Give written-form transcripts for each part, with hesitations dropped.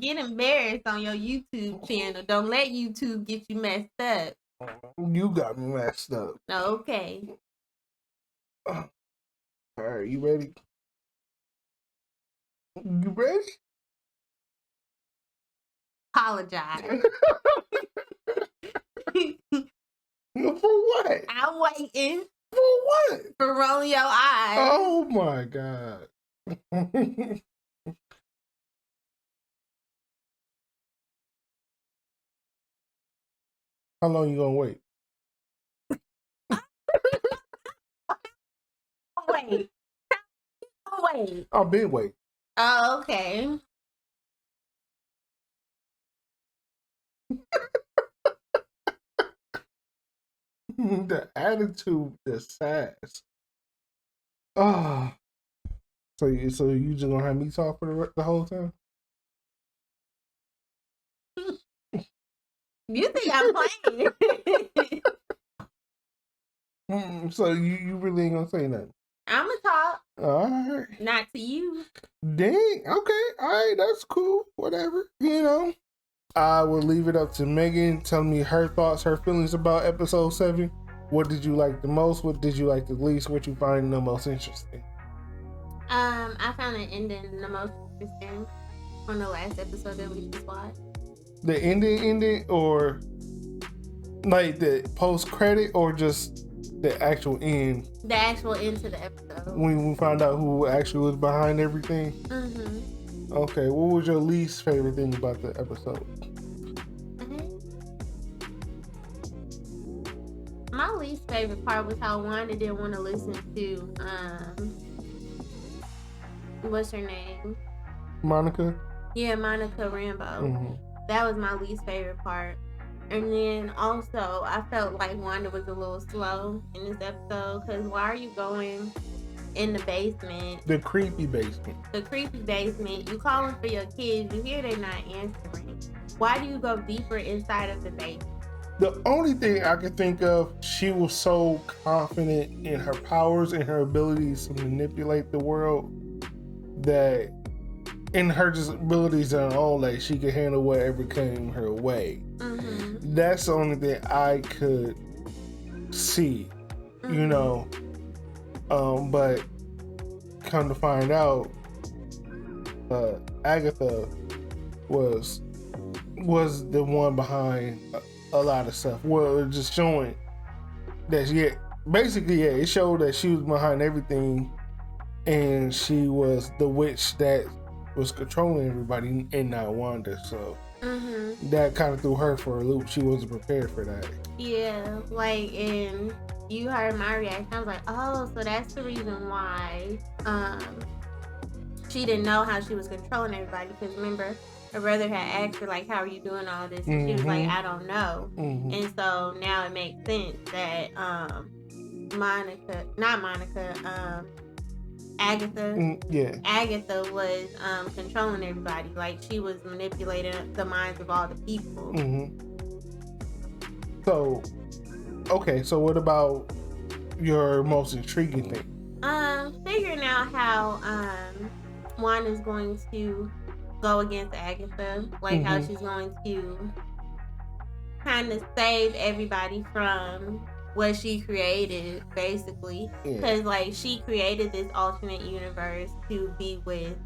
Get embarrassed on your YouTube channel. Don't let YouTube get you messed up. You got me messed up. Okay. All right, you ready? You ready? Apologize. For what? I'm waiting. For what? For rolling your eyes. Oh my God. How long you gonna wait? Wait. Wait. I've been waiting. Oh, okay. The attitude, the sass. Oh. So you just gonna have me talk for the whole time? You think I'm playing? So you really ain't gonna say nothing? I'ma talk. All right. Not to you. Dang. Okay. All right. That's cool. Whatever. You know. I will leave it up to Megan. Tell me her thoughts, her feelings about episode 7. What did you like the most? What did you like the least? What you find the most interesting? I found the ending the most interesting on the last episode that we just watched. The ending, or like the post credit, or just the actual end? The actual end to the episode. When we found out who actually was behind everything? Mm-hmm. Okay, what was your least favorite thing about the episode? My least favorite part was how Wanda didn't want to listen to, what's her name? Monica? Yeah, Monica Rambeau. Mm-hmm. That was my least favorite part. And then also, I felt like Wanda was a little slow in this episode, because why are you going in the basement? The creepy basement. The creepy basement. You calling for your kids. You hear they're not answering. Why do you go deeper inside of the basement? The only thing I could think of, she was so confident in her powers and her abilities to manipulate the world, that in her just abilities on her own, like she could handle whatever came her way. Mm-hmm. That's the only thing I could see, you know. But come to find out, Agatha was the one behind a lot of stuff. Well, it's just showing that it showed that she was behind everything, and she was the witch that was controlling everybody, and not Wanda. So that kind of threw her for a loop. She wasn't prepared for that. Yeah, like, and you heard my reaction. I was like, oh, so that's the reason why she didn't know how she was controlling everybody. Because remember, her brother had asked her, like, how are you doing all this? And she was like, I don't know. And so now it makes sense that Agatha was controlling everybody. Like, she was manipulating the minds of all the people. So, okay, so what about your most intriguing thing? Figuring out how Wanda's going to go against Agatha, like how she's going to kind of save everybody from what she created, basically, because like she created this alternate universe to be with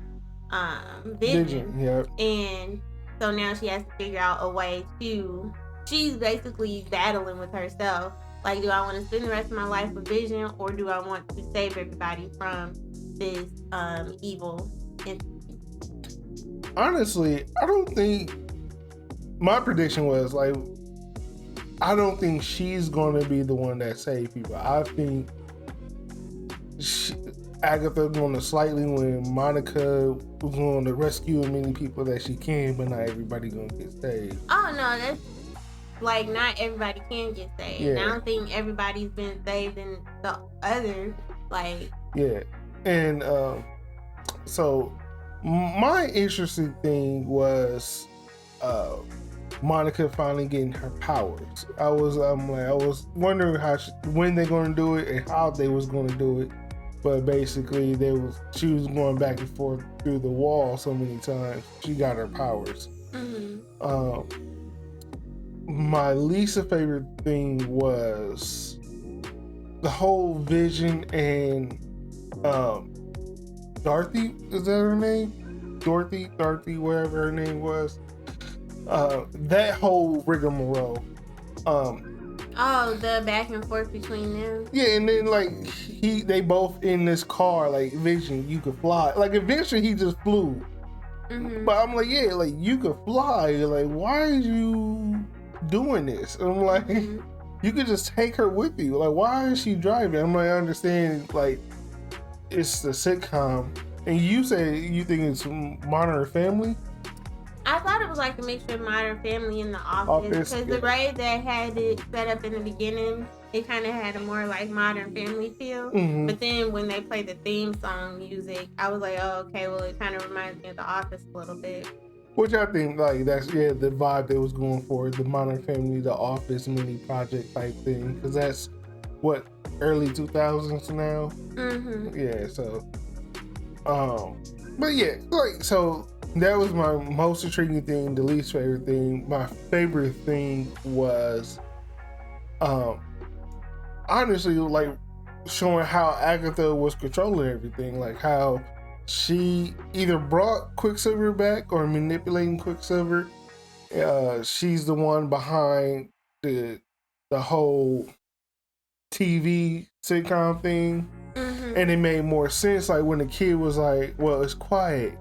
Vision. And so now she has to figure out a way to, she's basically battling with herself, like, do I want to spend the rest of my life with Vision, or do I want to save everybody from this evil entity? Honestly, I don't think, my prediction was like, I don't think she's going to be the one that saves people. I think Agatha's going to slightly win. Monica was going to rescue as many people that she can, but not everybody going to get saved. Oh no, that's like, not everybody can get saved. Yeah. I don't think everybody's been saved in the other, like. Yeah, and so my interesting thing was Monica finally getting her powers. I was wondering when they're going to do it and how they was going to do it. but basically she was going back and forth through the wall so many times. She got her powers. My least favorite thing was the whole Vision and Dorothy, is that her name? Dorothy, whatever her name was. That whole rigmarole. The back and forth between them. Yeah, and then like they both in this car, like Vision, you could fly. Like eventually he just flew. But I'm like, yeah, like you could fly. Like, why are you doing this? And I'm like, you could just take her with you. Like, why is she driving? I'm like, I understand, like, it's the sitcom. And you say you think it's Modern Family? I thought it was like a mixture of Modern Family and The Office. Because the way they had it set up in the beginning, it kind of had a more like Modern Family feel. But then when they played the theme song music, I was like, oh, okay, well, it kind of reminds me of The Office a little bit. Which I think, like, that's, the vibe they was going for, the Modern Family, The Office mini project type thing. Because that's, what, early 2000s now? Yeah, so, but yeah, like, so that was my most intriguing thing, the least favorite thing. My favorite thing was, honestly, like, showing how Agatha was controlling everything, like how she either brought Quicksilver back or manipulating Quicksilver. She's the one behind the whole TV sitcom thing. And it made more sense, like when the kid was like, well, it's quiet,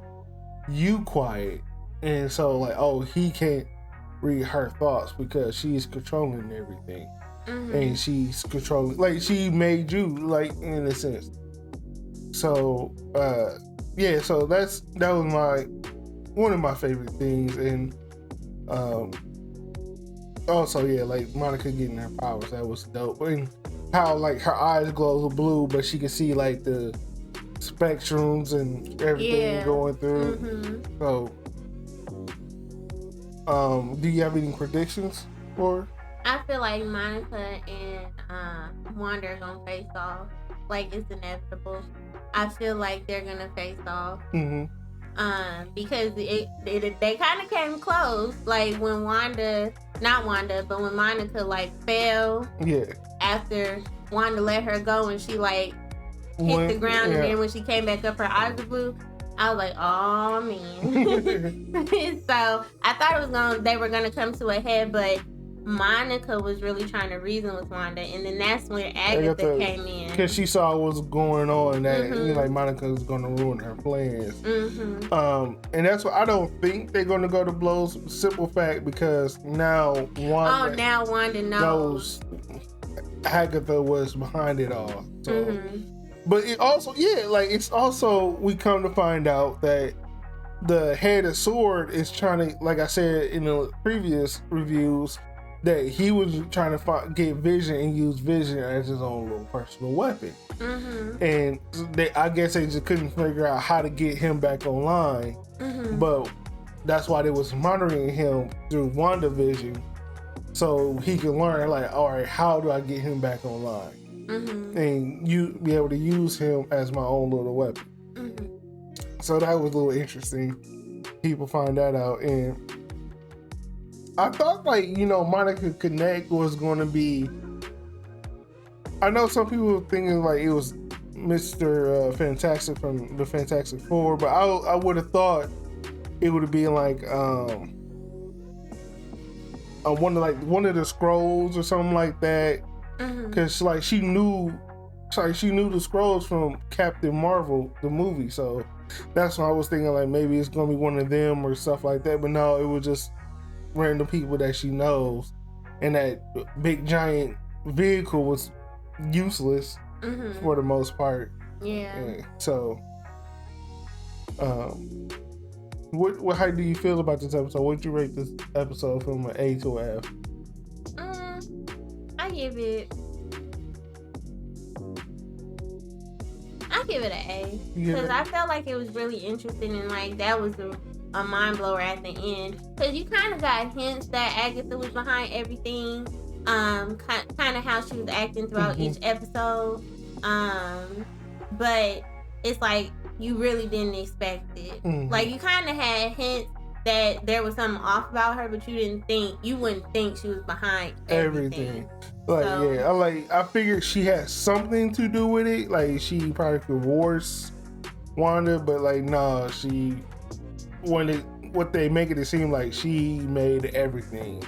you quiet. And so like, oh, he can't read her thoughts because she's controlling everything. And she's controlling, like, she made you, like, in a sense. So yeah, so that was one of my favorite things. And also, yeah, like Monica getting her powers, that was dope. And how like her eyes glow blue, but she can see like the spectrums and everything going through. So do you have any predictions for? I feel like Monica and Wanda are gonna face off. Like, it's inevitable. I feel like they're gonna face off. Because they kind of came close. Like when when Monica like fell. Yeah. After Wanda let her go and she like hit the ground, and then when she came back up, her eyes were blue. I was like, oh man. So I thought they were gonna come to a head, but Monica was really trying to reason with Wanda, and then that's when Agatha came in. Because she saw what was going on, that like Monica was going to ruin her plans. And that's why I don't think they're going to go to blows. Simple fact, because now Wanda knows Agatha was behind it all. So, but it also, it's also, we come to find out that the head of S.W.O.R.D. is trying to, like I said in the previous reviews, that he was trying to get Vision and use Vision as his own little personal weapon. And I guess they just couldn't figure out how to get him back online. But that's why they was monitoring him through WandaVision, so he could learn, like, all right, how do I get him back online? And you be able to use him as my own little weapon. So that was a little interesting. People find that out. And I thought, like, Monica Connect was going to be, I know some people were thinking like it was Mr. Fantastic from the Fantastic Four, but I would have thought it would have been like one of the scrolls or something like that, because like she knew the scrolls from Captain Marvel, the movie. So that's why I was thinking like maybe it's gonna be one of them or stuff like that. But no, it was just random people that she knows, and that big giant vehicle was useless for the most part. Yeah. So, what? How do you feel about this episode? What'd you rate this episode from an A to an F? I give it an A, because I felt like it was really interesting, and like that was a mind blower at the end, because you kind of got hints that Agatha was behind everything, kind of how she was acting throughout each episode, but it's like you really didn't expect it. Mhm. Like you kind of had hints that there was something off about her, but you wouldn't think she was behind everything. Like, So- yeah, I figured she had something to do with it. Like, she probably divorced Wanda, but like, nah, what they make it seem like she made everything.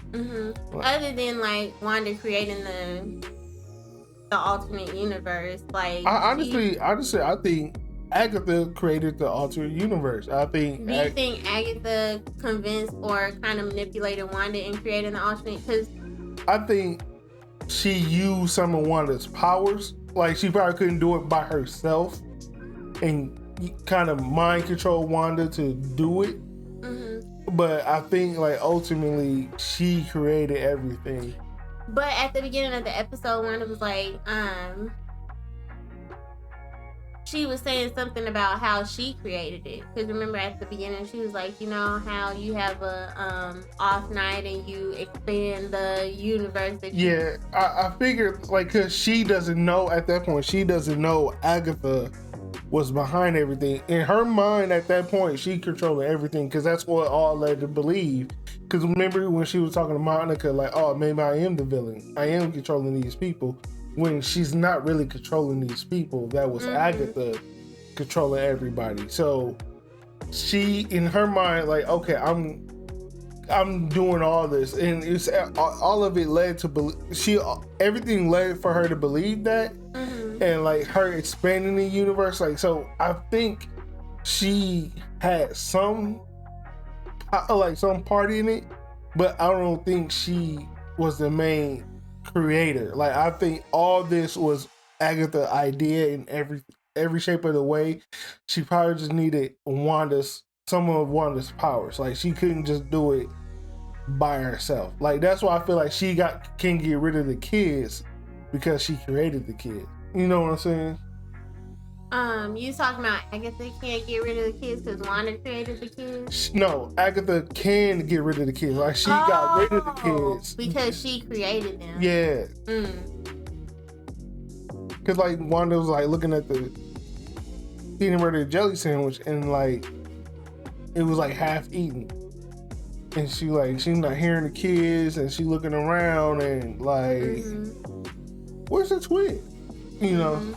Like, other than like Wanda creating the alternate universe, like honestly, I think Agatha created the alternate universe. I think. Do you think Agatha convinced or kind of manipulated Wanda in creating the alternate? Because I think she used some of Wanda's powers. Like, she probably couldn't do it by herself, and kind of mind control Wanda to do it. But I think, like, ultimately she created everything. But at the beginning of the episode, Wanda was like, she was saying something about how she created it. Because remember at the beginning, she was like, you know how you have a off night and you expand the universe. Yeah, I figured, like, because she doesn't know at that point, she doesn't know Agatha was behind everything. In her mind at that point, she controlled everything, because that's what all led to believe. Because remember when she was talking to Monica, like, oh, maybe I am the villain. I am controlling these people. When she's not really controlling these people. That was Agatha controlling everybody. So she, in her mind, like, okay, I'm doing all this, and it's all of it led to everything led for her to believe that, and like her expanding the universe. Like, so I think she had some part in it, but I don't think she was the main creator. Like, I think all this was Agatha's idea in every shape of the way. She probably just needed some of Wanda's powers. Like, she couldn't just do it by herself. Like, that's why I feel like she can get rid of the kids, because she created the kids. You know what I'm saying? You talking about Agatha can't get rid of the kids because Wanda created the kids? No, Agatha can get rid of the kids. Like, she got rid of the kids because she created them. Yeah. Because like Wanda was like looking at the peanut butter jelly sandwich, and like it was like half eaten, and she's not hearing the kids, and she looking around and like, where's the twin? You know.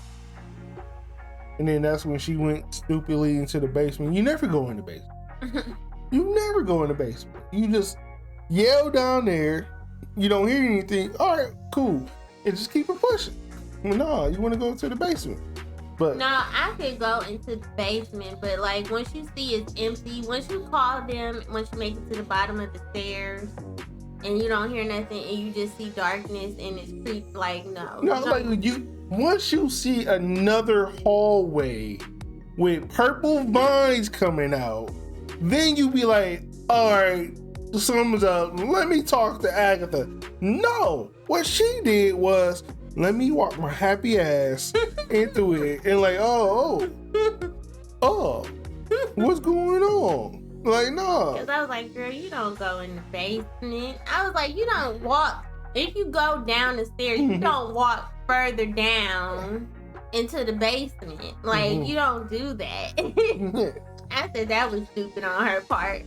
And then that's when she went stupidly into the basement. You never go in the basement. You never go in the basement. You just yell down there. You don't hear anything. All right, cool. And just keep it pushing. No, you want to go to the basement. But no, I could go into the basement, but like once you see it's empty, once you call them, once you make it to the bottom of the stairs, and you don't hear nothing, and you just see darkness and it's creepy, like no. No, like once you see another hallway with purple vines coming out, then you be like, all right, something's up. Let me talk to Agatha. No, what she did was, let me walk my happy ass into it and like, oh, what's going on? Like, no. Because I was like, girl, you don't go in the basement. I was like, you don't walk. If you go down the stairs, you don't walk further down into the basement. Like, you don't do that. I said that was stupid on her part.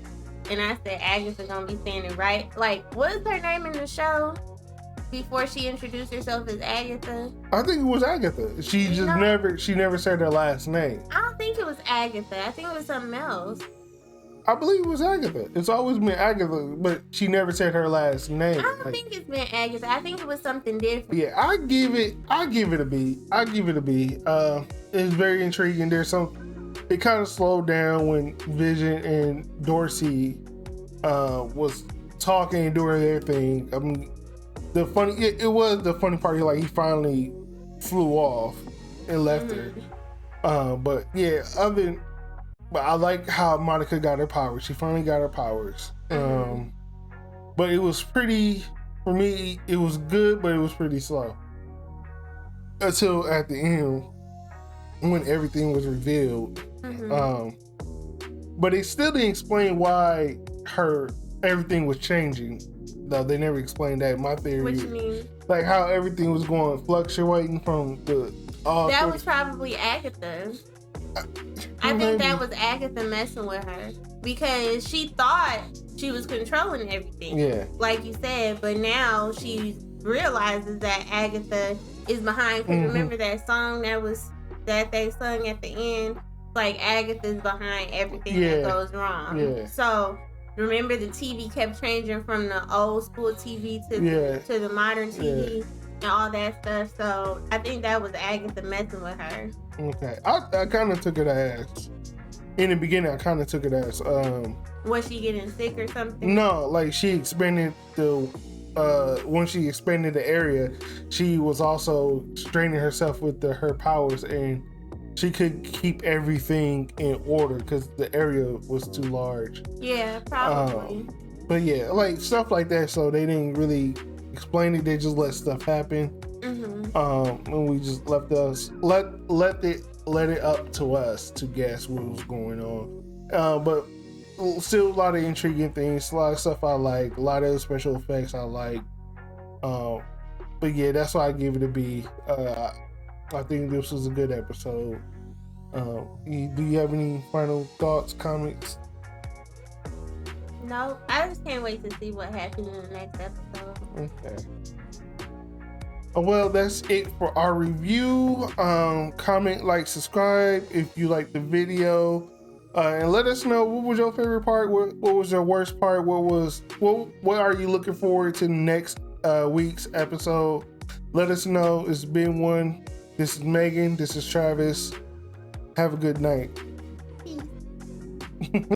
And I said, Agatha gonna be saying it right. Like, what's her name in the show before she introduced herself as Agatha? I think it was Agatha. She never said her last name. I don't think it was Agatha. I think it was something else. I believe it was Agatha. It's always been Agatha, but she never said her last name. I don't think it's been Agatha. I think it was something different. Yeah, I give it a B. It's very intriguing. It kind of slowed down when Vision and Dorsey was talking and doing their thing. I mean, it was the funny part. Like, he finally flew off and left her. But yeah, but I like how Monica got her powers. She finally got her powers. But it was pretty, for me, it was good, but it was pretty slow. Until at the end, when everything was revealed. But it still didn't explain why everything was changing. No, they never explained that. My theory, what you mean? Like how everything was fluctuating from the That was probably Agatha. I think that was Agatha messing with her because she thought she was controlling everything. Yeah. Like you said, but now she realizes that Agatha is behind. Because remember that song that they sung at the end? Like Agatha's behind everything that goes wrong. Yeah. So remember the TV kept changing from the old school TV to the modern TV and all that stuff. So I think that was Agatha messing with her. Okay. I kind of took it as, in the beginning, I kind of took it as, was she getting sick or something? No, like she expanded when she expanded the area, she was also straining herself with her powers, and she could keep everything in order because the area was too large. Yeah, probably. But yeah, like stuff like that. So they didn't really explain it. They just let stuff happen. And we just let it up to us to guess what was going on. But still a lot of intriguing things, a lot of stuff I like, a lot of special effects I like. But yeah, that's why I give it a B. I think this was a good episode. Do you have any final thoughts, comments? No, I just can't wait to see what happens in the next episode. Okay. Well, that's it for our review. Comment, like, subscribe if you like the video, and let us know what was your favorite part, what was your worst part, what are you looking forward to next week's episode. Let us know. It's been one. This is Megan. This is Travis. Have a good night.